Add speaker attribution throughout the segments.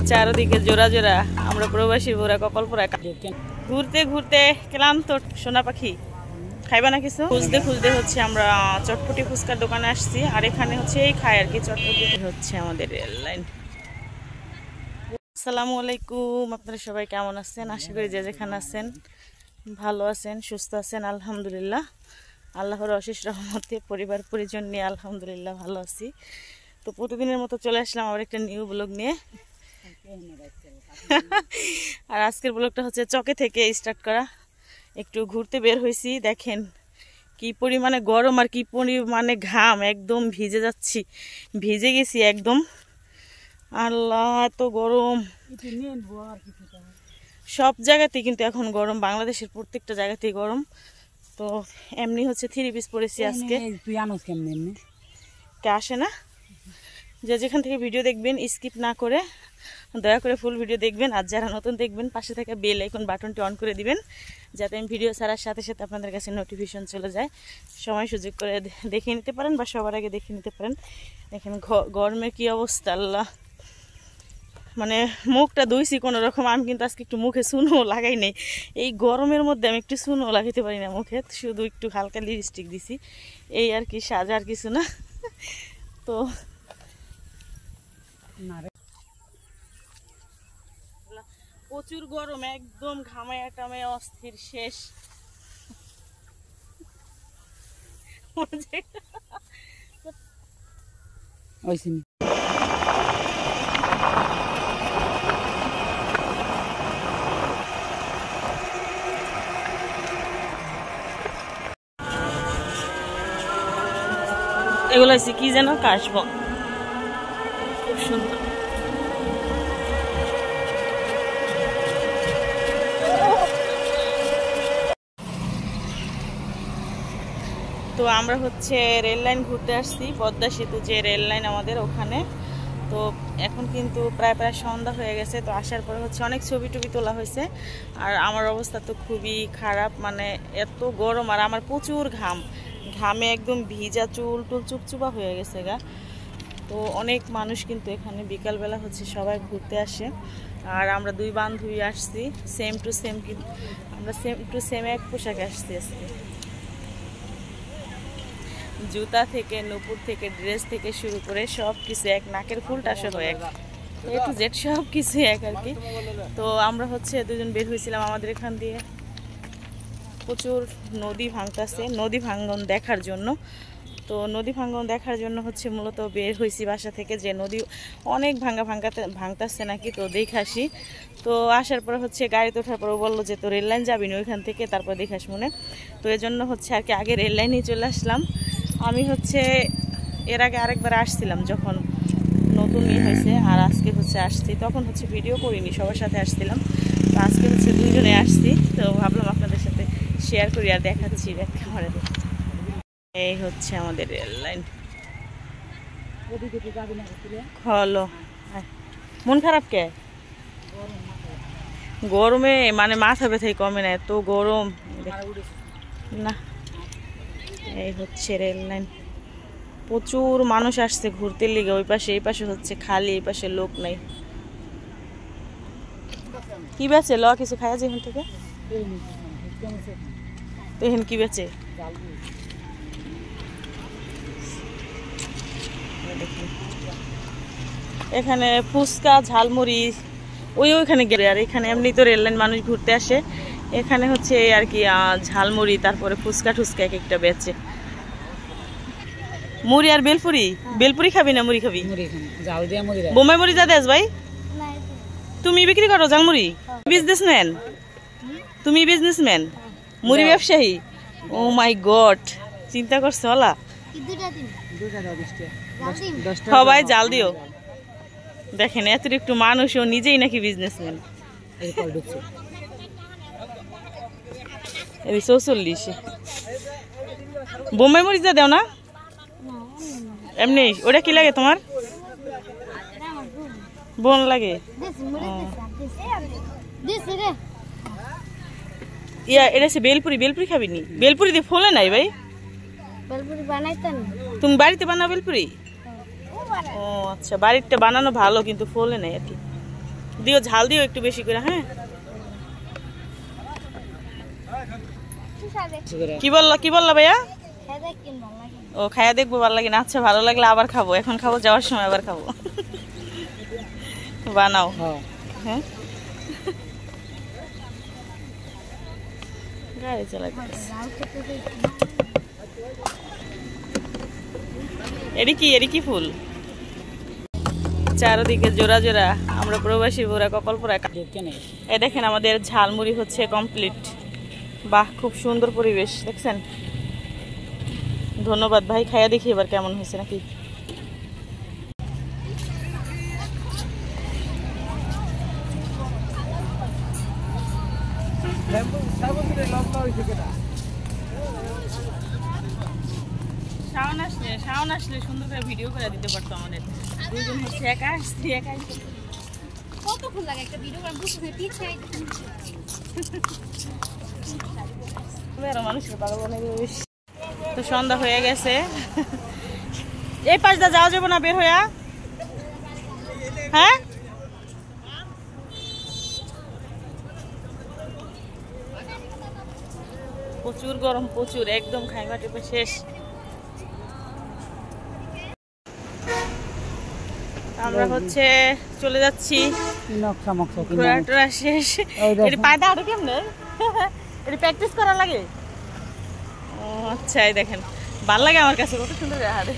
Speaker 1: চারদিকে জোড়া জোড়া আমরা প্রবাসী বোরা কপাল পোড়া। ঘুরতে ঘুরতে ক্লান্ত সোনা পাখি। খাইবা না কিছু? খুঁজতে খুঁজতে হচ্ছে আমরা চটপটি ফুচকার দোকানে আসছি। আর এখানে হচ্ছে এই খাই আর কি চটপটি। হচ্ছে আমাদের রেল লাইন। আসসালামু আলাইকুম, আপনারা সবাই কেমন আছেন? আশা করি যে যেখানে আছেন ভালো আছেন, সুস্থ আছেন। আলহামদুলিল্লাহ, আল্লাহর অশেষ রহমতে পরিবার পরিজন নিয়ে আলহামদুলিল্লাহ ভালো আছি। তো প্রতিদিনের মতো চলে আসলাম আবার একটা নিউ ব্লগ নিয়ে। আর আজকের ব্লগটা হচ্ছে চকে থেকে স্টার্ট করা। একটু ঘুরতে বের হয়েছি, দেখেন কি পরিমাণে গরম আর কি পরিমাণে ঘাম, একদম ভিজে যাচ্ছি, ভিজে গেছি একদম। আল্লাহ এত গরম, সব জায়গাতেই কিন্তু এখন গরম, বাংলাদেশের প্রত্যেকটা জায়গাতেই গরম। তো এমনি হচ্ছে 3 পিস পরেছি আজকে। কে আসে না, যে যেখান থেকে ভিডিও দেখবেন স্কিপ না করে দয়া করে ফুল ভিডিও দেখবেন। আর যারা নতুন দেখবেন পাশে থাকা বেল আইকন বাটনটি অন করে দিবেন, যাতে আমি ভিডিও ছাড়ার সাথে সাথে আপনাদের কাছে নোটিফিকেশন চলে যায়, সময় সুযোগ করে দেখে নিতে পারেন বা সবার আগে দেখে নিতে পারেন। দেখেন গরমের কি অবস্থা, আল্লাহ। মানে মুখটা ধুইছি কোনো রকম, আমি কিন্তু আজকে একটু মুখে চুনও লাগাই নেই। এই গরমের মধ্যে আমি একটু চুনও লাগাইতে পারি না মুখে, শুধু একটু হালকা লিপস্টিক দিছি, এই আর কি, সাজা আর কিছু না। তো প্রচুর গরম, একদম ঘামায়া টামায়া অস্থির শেষ। এগুলো হচ্ছে কি যেন কাশবন, খুব সুন্দর। তো আমরা হচ্ছে রেল লাইন ঘুরতে আসছি, পদ্মা সেতু যে রেল লাইন আমাদের ওখানে। তো এখন কিন্তু প্রায় সন্ধ্যা হয়ে গেছে। তো আসার পরে হচ্ছে অনেক ছবি টবি তোলা হয়েছে। আর আমার অবস্থা তো খুবই খারাপ, মানে এত গরম আর আমার প্রচুর ঘাম, ঘামে একদম ভিজা, চুল টুল চুপচুপা হয়ে গেছে গা। তো অনেক মানুষ কিন্তু এখানে বিকালবেলা হচ্ছে সবাই ঘুরতে আসে। আর আমরা 2 বান্ধবী আসছি, সেম টু সেম, আমরা সেম টু সেম এক পোশাকে আসছি আজকে। জুতা থেকে, নুপুর থেকে, ড্রেস থেকে শুরু করে সব কিছু এক, নাকের ফুলটা সহ এক, এ টু জেড সব কিছু এক আর কি। তো আমরা হচ্ছে 2 জন বের হয়েছিলাম আমাদের এখান দিয়ে। প্রচুর নদী ভাঙতেছে, নদী ভাঙ্গন দেখার জন্য। তো নদী ভাঙ্গন দেখার জন্য হচ্ছে মূলত বের হয়েছি বাসা থেকে, যে নদী অনেক ভাঙতেছে নাকি, তো দেখে আসি। তো আসার পর হচ্ছে গাড়িতে ওঠার পর বললো যে তো রেল লাইন যাবি না ওইখান থেকে, তারপর দেখাস মনে। তো এই জন্য হচ্ছে আর কি আগে রেল লাইনে চলে আসলাম। আমি হচ্ছে এর আগে আরেকবার আসছিলাম যখন নতুন হয়েছে, আর আজকে হচ্ছে আসছি, তখন হচ্ছে ভিডিও করিনি, সবার সাথে আসছিলাম। তো আজকে হচ্ছে 2 জনে আসছি, তো ভাবলাম আপনাদের সাথে শেয়ার করি আর দেখাচ্ছি ব্যাক ক্যামেরাতে। এই হচ্ছে আমাদের রেল লাইন। হলো মন খারাপ কে? গরমে মানে মাথা ব্যথাই কমে না, এত গরম না। এই হচ্ছে রেল লাইন, প্রচুর মানুষ আসছে ঘুরতে লিগে। ওই পাশে এই পাশে হচ্ছে খালি, এই পাশে লোক নাই। কি বেচে ল কিছু খাওয়া যায় এখান থেকে? তো এখানে কি বেচে? এখানে ফুচকা, ঝালমুড়ি ওইখানে গেলে। আর এখানে এমনি তো রেল লাইন মানুষ ঘুরতে আসে, এখানে হচ্ছে আর কি ঝালমুড়ি, তারপরে ফুচকা টুচকা এক একটা বেচে। মুড়ি আর বেলপুরি? বেলপুরি খাবি না মুড়ি খাবি? বোম্বাই মুড়ি যা দেশ ভাই, তুমি বিক্রি করো ঝালমুড়ি? বিজনেসম্যান তুমি? বিজনেসম্যান, মুড়ি ব্যবসায়ী? ও মাই গড, চিন্তা করছো হলা। সবাই জাল দিও। দেখেন এত একটু মানুষ, ও নিজেই নাকি বিজনেসম্যান। 44 বোম্বাই মরিচ যা দেও না এমনি? ওটা কি লাগে তোমার? বোন লাগে? ইয়া এটা হচ্ছে বেলপুরি। বেলপুরি খাবি নি? বেলপুরি দিয়ে ফোলে নাই ভাই, তুমি বাড়িতে বানাও বেলপুরি? ও আচ্ছা, বাড়িতে বানানো ভালো কিন্তু ফোলে নাই আর কি। দিও, ঝাল দিও একটু বেশি করে। হ্যাঁ, কি বললা ভাইয়া? ও খাইয়া দেখবো ভালো লাগে না। আচ্ছা, ভালো লাগলে আবার খাবো। এখন খাবো, যাওয়ার সময় আবার খাবো। বানাও। হ্যাঁ, গাড়ি চালাতে এরি কি ফুল? চারদিকে জোড়া জোড়া, আমরা প্রবাসী বোরা কপাল পোড়া। এই দেখেন আমাদের ঝালমুড়ি হচ্ছে কমপ্লিট। বাহ, খুব সুন্দর পরিবেশ দেখছেন। ধন্যবাদ ভাই, খাইয়া দেখি এবার কেমন হয়েছে নাকি। শাওন আসলে সুন্দর করে ভিডিও করে দিতে পারতো আমাদের। দুইজন হচ্ছে একা আসছি, একাই
Speaker 2: কতক্ষণ লাগে একটা ভিডিও করে বুঝতে পিছাই
Speaker 1: মানুষের পাগল বানাই। তো সন্ধ্যা হয়ে গেছে, এই পাশটা যাওয়া যাবো না বের হইয়া? হ্যাঁ, প্রচুর গরম, প্রচুর, একদম খাইবা টেপে শেষ। আমরা হচ্ছে চলে যাচ্ছি, ঘোরাটোরা শেষ। এটা পায়দা আরো কেমনে, এটা প্র্যাকটিস করা লাগে। ও আচ্ছা, এই দেখেন ভাল লাগে আমার কাছে, কত সুন্দর হাতে।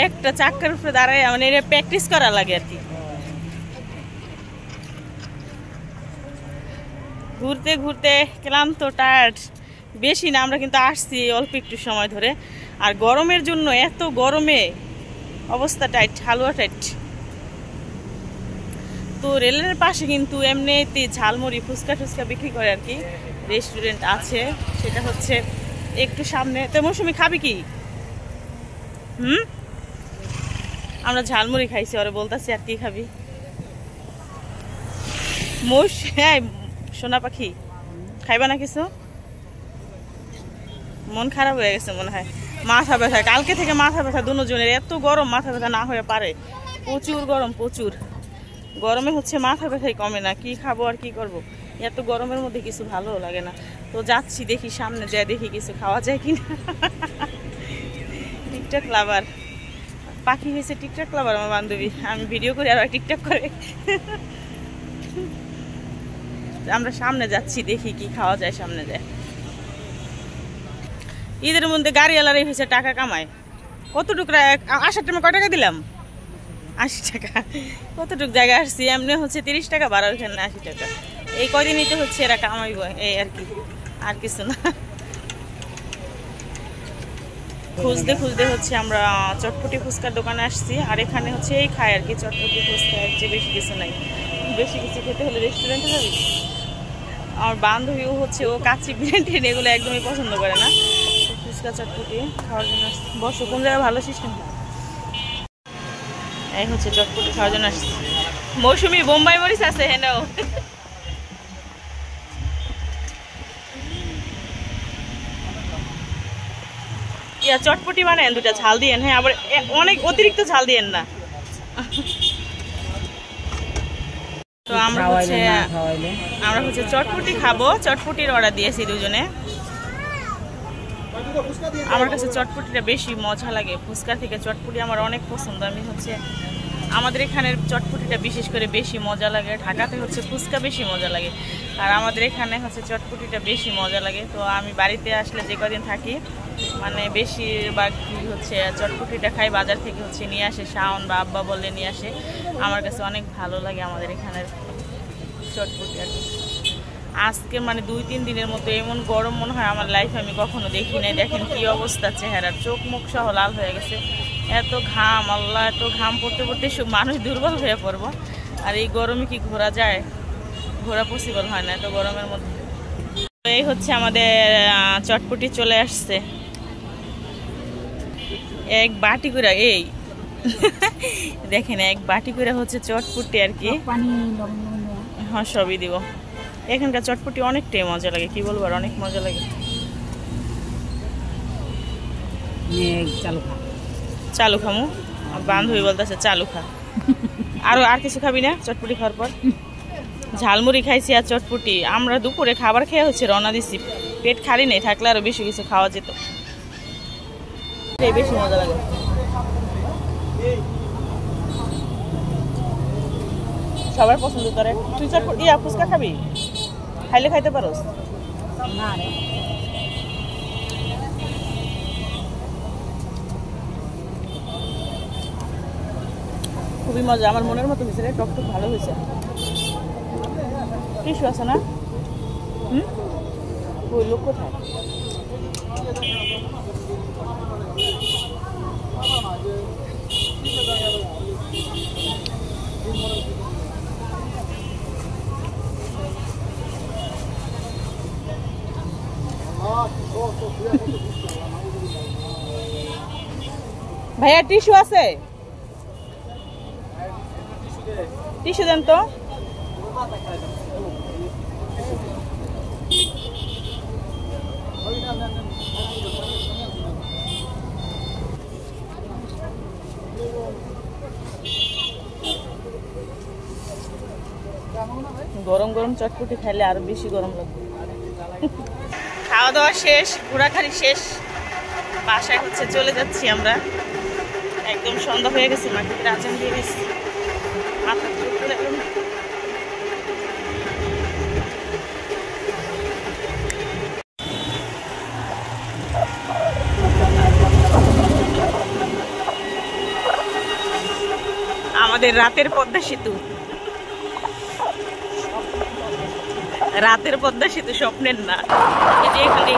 Speaker 1: একটা চাক্কার উপরে দাঁড়ায়, মানে এটা প্র্যাকটিস করা লাগে আর কি। ঘুরতে ঘুরতে ক্লান্ত, টায়ার্ড বেশি না। আমরা কিন্তু আসছি অল্প একটু সময় ধরে, আর গরমের জন্য, এত গরমে অবস্থা টাইট, হালুয়া টাইট। তো রেলের পাশে কিন্তু এমনিতে ঝালমুড়ি, ফুচকা টুচকা বিক্রি করে আর কি, রেস্টুরেন্ট আছে। সেটা হচ্ছে একটু সামনে। তো মৌসুমি খাবি কি? আমরা ঝালমুড়ি খাইছি, ওরা বলতেছি আর কি খাবি। হ্যাঁ, সোনা পাখি খাইবা না কিছু? মন খারাপ হয়ে গেছে মনে হয়, মাথা ব্যথা। কালকে থেকে মাথা ব্যথা দুজনের, এত গরম মাথা ব্যথা না হয়ে পারে। প্রচুর গরম, প্রচুর গরমে হচ্ছে মাথা ব্যথাই কমে না। কি খাবো আর কি করব, এত গরমের মধ্যে কিছু ভালো লাগে না। তো যাচ্ছি, দেখি সামনে যায়, দেখি কিছু খাওয়া যায় কিনা। টিকটক লাভার পাখি হয়েছে, টিকটক লাভার আমার বান্ধবী। আমি ভিডিও করি আর টিকটক করে। আমরা সামনে যাচ্ছি, দেখি কি খাওয়া যায় সামনে যায়। ঈদের মধ্যে গাড়িওয়ালারই হয়েছে টাকা কামায়। কতটুকু আসার টাইমে কয় টাকা দিলাম? 80 টাকা। কতটুকু জায়গায় আসছি, এমনি হচ্ছে 30 টাকা, বাড়ার ওখানে 80 টাকা। এই কদিনই তো হচ্ছে এরা কামাইব, এই আর কি, আর কিছু না। খুঁজতে খুঁজতে হচ্ছে আমরা চটপটি ফুচকার দোকানে আসছি, আর এখানে হচ্ছে এই খায় আর কি, চটপটি ফুচকা, এর চেয়ে বেশি কিছু নাই। বেশি কিছু খেতে হলে রেস্টুরেন্টে যাবি। আমার বান্ধবীও হচ্ছে, ও কাচ্চি বিরিয়ানি এগুলো একদমই পছন্দ করে না। ফুচকা চটপটি খাওয়ার জন্য আসছি। বসো, কোন জায়গায় ভালো সিস্টেম। এই হচ্ছে চটপটি খাওয়ার জন্য আসছি। মৌসুমি বোম্বাই মরিচ আছে, হ্যাঁ নাও। ইয়া চটপটি বানান দুটা, ঝাল দিয়েন। হ্যাঁ, আবার অনেক অতিরিক্ত ঝাল দিয়েন না। তো আমরা হচ্ছে চটপটি খাবো, চটপটির অর্ডার দিয়েছি দুজনে। আমার কাছে চটপটিটা বেশি মজা লাগে, ফুচকা থেকে চটপটি আমার অনেক পছন্দ। আমি হচ্ছে আমাদের এখানের চটপটিটা বিশেষ করে বেশি মজা লাগে। ঢাকাতে হচ্ছে ফুচকা বেশি মজা লাগে, আর আমাদের এখানে হচ্ছে চটপটিটা বেশি মজা লাগে। তো আমি বাড়িতে আসলে যে কদিন থাকি, মানে বেশিরভাগ হচ্ছে চটপটিটা খাই, বাজার থেকে হচ্ছে নিয়ে আসে, শাওন বা আব্বা বললে নিয়ে আসে। আমার কাছে অনেক ভালো লাগে আমাদের এখানের চটপটি আর কি। আজকে মানে 2-3 দিনের মতো এমন গরম মনে হয় আমার লাইফে আমি কখনো দেখি নাই। দেখেন কি অবস্থা, চেহারার চোখ মুখ সহ লাল হয়ে গেছে। এত ঘাম, আল্লাহ, এত ঘাম পড়তে পড়তে মানুষ দুর্বল হয়ে পড়বো। আর এই গরমে কি ঘোরা যায়? ঘোরা পসিবল হয় না এত গরমের মধ্যে। এই হচ্ছে আমাদের চটপটি চলে আসছে, এক বাটি করে। এই দেখেন, এক বাটি করে হচ্ছে চটপটি আর কি। হ্যাঁ, সবই দিব। এখানকার চটপটি অনেকটাই মজা লাগে, কি বলবো, আর অনেক মজা লাগে। চালু খামু, বান্ধবী বলতেছে চালু খা। আর কিছু খাবি না চটপটি খাওয়ার পর? ঝালমুড়ি খাইছি আর চটপটি। আমরা দুপুরে খাবার খেয়ে হচ্ছে রওনা দিছি, পেট খালি নেই, থাকলে আরো বেশি কিছু খাওয়া যেত। বেশি মজা লাগে। সবার পছন্দ করে। তুই চটপটি ফুচকা খাবি? খাইলে খাইতে পারোস না রে। খুবই মজা, আমার মনের মতো হয়েছে রে, টক ভালো হয়েছে। টিস্যু আছে না? ওই লোক কোথায়? ভাইয়া টিস্যু আছে? টিস্যু দেন তো। গরম গরম চটপটি খাইলে আরো বেশি গরম লাগবে। খাওয়া দাওয়া শেষ, ঘোরাঘুরি শেষ, বাসায় হচ্ছে চলে যাচ্ছি আমরা। একদম সন্ধ্যা হয়ে গেছে, মাটিতে আজান দিয়ে গেছি। মাথা চুল আমাদের রাতের পদ্মা সেতু, রাতের পদ্মা সেতু, স্বপ্নের না। এই যে এখানে